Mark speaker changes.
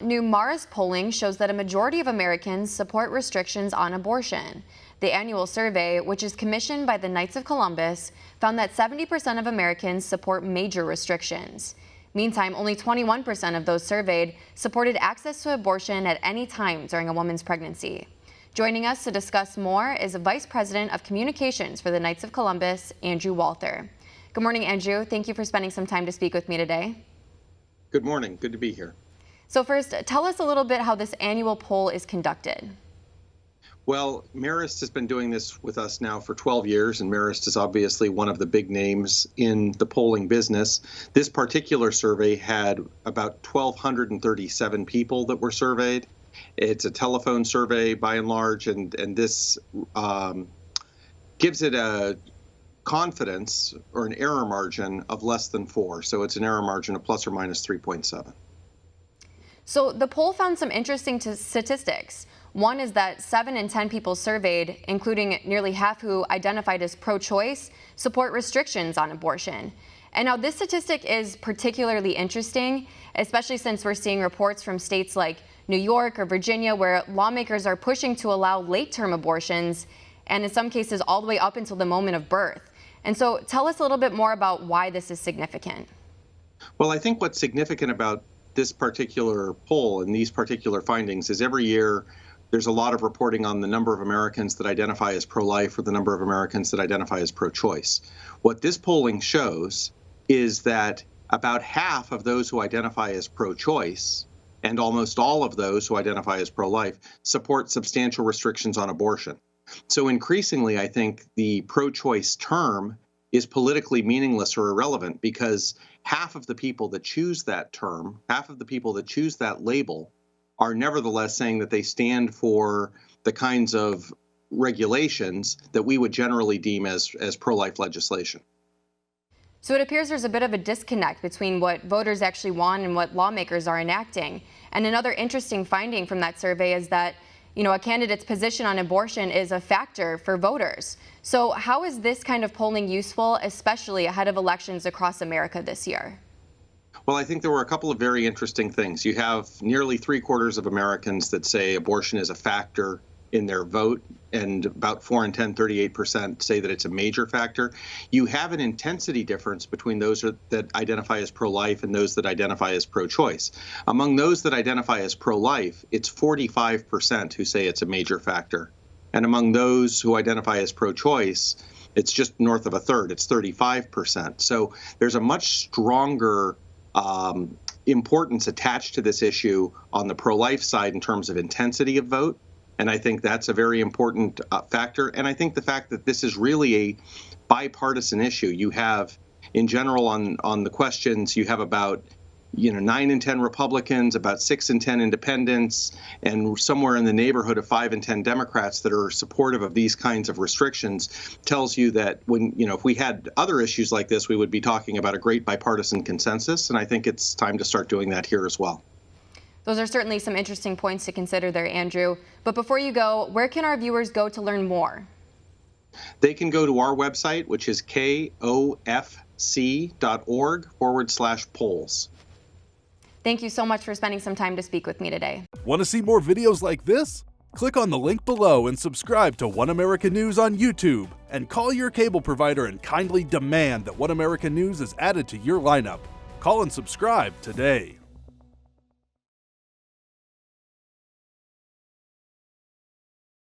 Speaker 1: New Marist polling shows that a majority of Americans support restrictions on abortion. The annual survey, which is commissioned by the Knights of Columbus, found that 70% of Americans support major restrictions. Meantime, only 21% of those surveyed supported access to abortion at any time during a woman's pregnancy. Joining us to discuss more is Vice President of Communications for the Knights of Columbus, Andrew Walther. Good morning, Andrew. Thank you for spending some time to speak with me today.
Speaker 2: Good morning. Good to be here.
Speaker 1: So first, tell us a little bit how this annual poll is conducted.
Speaker 2: Well, Marist has been doing this with us now for 12 years, and Marist is obviously one of the big names in the polling business. This particular survey had about 1,237 people that were surveyed. It's a telephone survey by and large, and this gives it a confidence or an error margin of less than 4. So it's an error margin of plus or minus 3.7.
Speaker 1: So the poll found some interesting statistics. One is that 7 in 10 people surveyed, including nearly half who identified as pro-choice, support restrictions on abortion. And now this statistic is particularly interesting, especially since we're seeing reports from states like New York or Virginia where lawmakers are pushing to allow late-term abortions, and in some cases all the way up until the moment of birth. And so tell us a little bit more about why this is significant.
Speaker 2: Well, I think what's significant about this particular poll and these particular findings is every year there's a lot of reporting on the number of Americans that identify as pro-life or the number of Americans that identify as pro-choice. What this polling shows is that about half of those who identify as pro-choice and almost all of those who identify as pro-life support substantial restrictions on abortion. So increasingly, I think the pro-choice term is politically meaningless or irrelevant because half of the people that choose that term, half of the people that choose that label are nevertheless saying that they stand for the kinds of regulations that we would generally deem as pro-life legislation.
Speaker 1: So it appears there's a bit of a disconnect between what voters actually want and what lawmakers are enacting. And another interesting finding from that survey is that a candidate's position on abortion is a factor for voters. So how is this kind of polling useful, especially ahead of elections across America this year?
Speaker 2: Well, I think there were a couple of very interesting things. You have nearly 3/4 of Americans that say abortion is a factor in their vote, and about 4 in 10, 38% say that it's a major factor. You have an intensity difference between those that identify as pro-life and those that identify as pro-choice. Among those that identify as pro-life, it's 45% who say it's a major factor. And among those who identify as pro-choice, it's just north of a third, it's 35%. So there's a much stronger importance attached to this issue on the pro-life side in terms of intensity of vote. And I think that's a very important factor. And I think the fact that this is really a bipartisan issue. You have, in general, on the questions, you have about 9 in 10 Republicans, about 6 in 10 independents, and somewhere in the neighborhood of 5 in 10 Democrats that are supportive of these kinds of restrictions. Tells you that when, if we had other issues like this, we would be talking about a great bipartisan consensus. And I think it's time to start doing that here as well.
Speaker 1: Those are certainly some interesting points to consider there, Andrew. But before you go, where can our viewers go to learn more?
Speaker 2: They can go to our website, which is kofc.org/polls.
Speaker 1: Thank you so much for spending some time to speak with me today.
Speaker 3: Want to see more videos like this? Click on the link below and subscribe to One America News on YouTube. And call your cable provider and kindly demand that One America News is added to your lineup. Call and subscribe today.